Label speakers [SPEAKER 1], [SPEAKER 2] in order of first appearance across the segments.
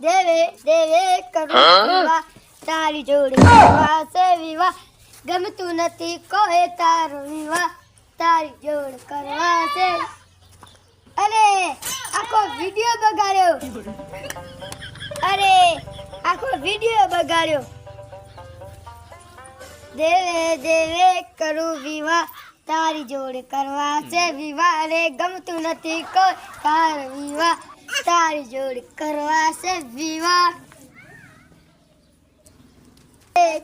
[SPEAKER 1] દેવે દેવે કરું વિવાહ તારી જોડે કરવા છે વિવાહ ગમતું નથી કોઈ તારો વિવાહ તારી જોડે કરવા છે અરે આખો વિડિયો બગાડ્યો દેવે દેવે કરું વિવાહ તારી જોડે કરવા છે વિવાહ રે ગમતું નથી કોઈ તારો વિવાહ તારી જોડે કરવા છે વિવાહ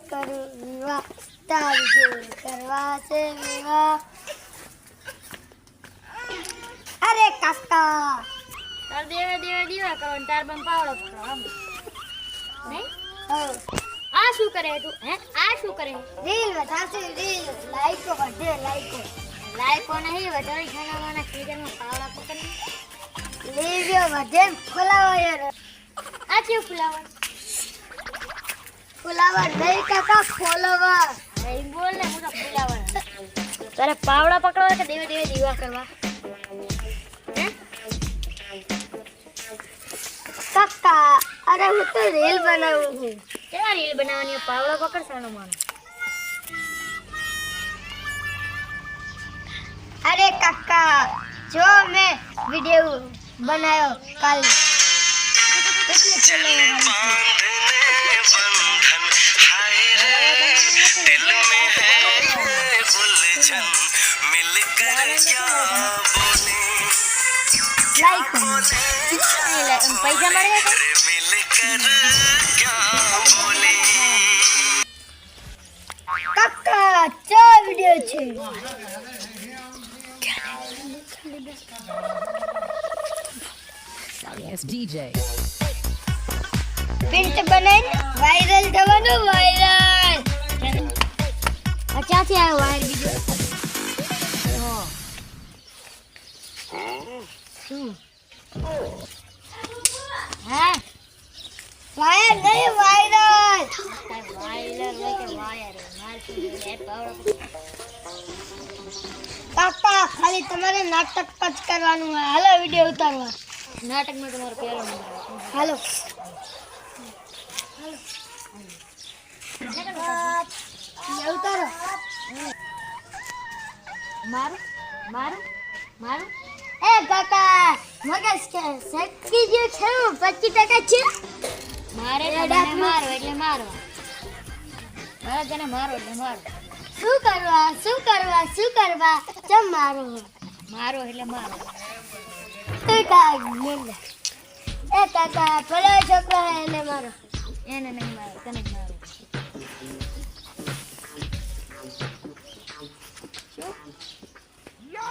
[SPEAKER 1] કરું વિવાહ તારી જોડે કરવા છે વિવાહ અરે કાકા
[SPEAKER 2] તાર દેવે દેવે દીવા કરો ને તાર બમ પાવડો કરો આમ નહીં આ શું કરે તું હે આ શું કરે
[SPEAKER 1] રીલ વધારશે રીલ લાઈકો વધે
[SPEAKER 2] લાઈકો નહીં વધારે ખાનાવાના ક્રિકેટમાં પાવડા પકડી
[SPEAKER 1] લીવ્યો વધે ખોલાવો યાર
[SPEAKER 2] આ કેવું
[SPEAKER 1] ફુલાવર નહીં કાકા ફોલોવર
[SPEAKER 2] એ બોલ ને મોટા ફુલાવર તારે પાવડા પકડવા કે દેવે દેવે દીવા કરવા હે
[SPEAKER 1] કાકા અરે હું તો રીલ બનાવું છું
[SPEAKER 2] કેવા રીલ બનાવવાની પાવડા પકડ સાનો માનો
[SPEAKER 1] અરે કાકા જો મેં વિડિયો બનાવ્યો કાલ લાઈક
[SPEAKER 2] પૈસા મળે
[SPEAKER 1] કાકા ચો વિડિયો છે
[SPEAKER 3] Yes, DJ.
[SPEAKER 1] પ્રિન્ટ બનાવીને વાયરલ થવાનું વાયરલ
[SPEAKER 2] ક્યાંથી આવ્યો વાયર બીજો હે
[SPEAKER 1] વાયર નહીં વાયરલ
[SPEAKER 2] વાયર હોય કે વાયર માર
[SPEAKER 1] કાકા ખાલી તમારે નાટક જ કરવાનું હોય હાલો વિડિયો ઉતારવા
[SPEAKER 2] નાટકમાં તમારો પહેલો નંબર
[SPEAKER 1] હાલો ઉતારો
[SPEAKER 2] મારું મારું મારું
[SPEAKER 1] એ કાકા મગજ કે શક્તિ જે છે 25% છે
[SPEAKER 2] મારે
[SPEAKER 1] એ
[SPEAKER 2] તને મારો એટલે મારો મારે તને મારો એટલે મારો
[SPEAKER 1] શું કરવા ચમ મારો
[SPEAKER 2] મારો એટલે મારો
[SPEAKER 1] એ કાકા પેલો છોકરો હે એને મારો
[SPEAKER 2] એને નહીં મારો તને જ મારો શું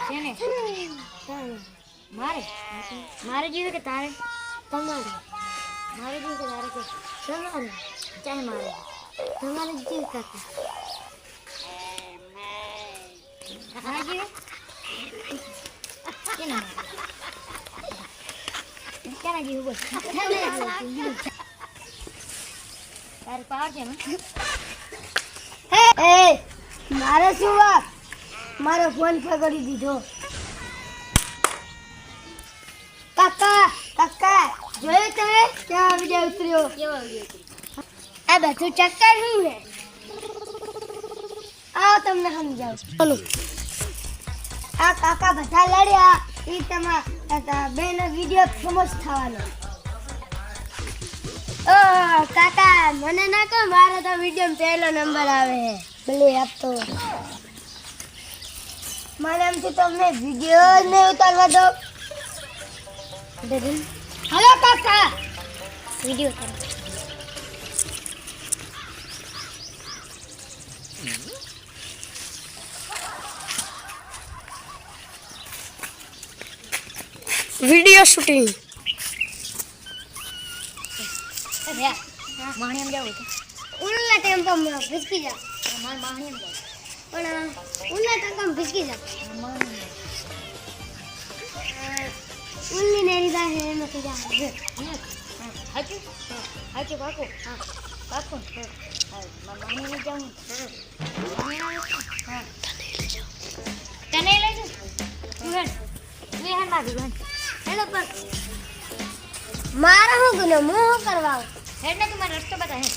[SPEAKER 2] કેને મારે મારે જીવે કે તારે
[SPEAKER 1] તમારે
[SPEAKER 2] મારે જીવે કે તારે કે
[SPEAKER 1] તમારે
[SPEAKER 2] ચાહે મારે
[SPEAKER 1] તમારે જીવ કાકા
[SPEAKER 2] મારે જીવે કેના મારે કેના જીવે બોલ તારે પાવર છે ને
[SPEAKER 1] એ મારે શું વાત મારો ફોન પકડી દીધો કાકા જોયું તમે ક્યાં વિડિયો ઉતર્યો
[SPEAKER 2] કેવો વિડિયો
[SPEAKER 1] આ બધું ચક્કર શું છે આવો તમને સમજાવું આ કાકા બધા લડ્યા એ તમારા બેનો વિડિયો ફેમસ થવાનો ઓ કાકા મને ના કહો મારો તો વિડિયો પહેલો નંબર આવે છે ભલે આપતો મને એમથી તમને વિડિયો ને ઉતારવા દો હલો કાકા
[SPEAKER 2] વિડિયો કરો
[SPEAKER 1] વિડિયો શૂટિંગ
[SPEAKER 2] અરે માણિયમ જાવ તો
[SPEAKER 1] ઉલ્લા ટેમ્પોમાં ભીસકી જા
[SPEAKER 2] માર માણિયમ જાવ
[SPEAKER 1] પણ ઉલ્લા ટેમ્પોમાં ભીસકી જા ઉલ્લી નેરી દા હે મત જા
[SPEAKER 2] હાચું હાચું કાકો હા કાકો માર માણિયમ જાવ હા તને લઈ જાવ તું હે મારું હેલો પર
[SPEAKER 1] મારા હું ગુનો હું શું કરવા આવું?
[SPEAKER 2] હેડ ને તું મને રસ્તો બતા હે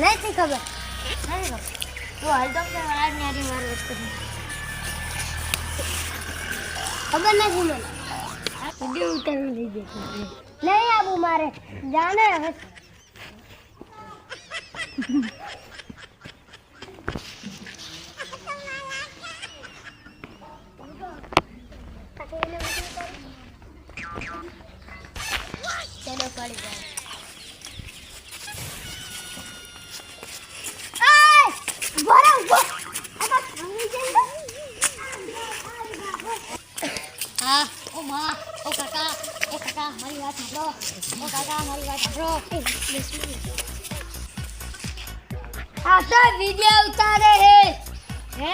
[SPEAKER 1] નથી ખબર.
[SPEAKER 2] નથી ખબર તું હાલ તો કે આજ ને આજે મારો રસ્તો છે.
[SPEAKER 1] ખબર નથી મને. વિડીયો ઉતારી લઈ દે. નહીં આવું મારે જાને હવે. ચલો પડી જાય.
[SPEAKER 2] હા ઓ માં ઓ કાકા મારી વાત સાંભળો. ઓ કાકા મારી વાત સાંભળો.
[SPEAKER 1] આ તો વિડીયો ઉતારે હે.
[SPEAKER 2] હે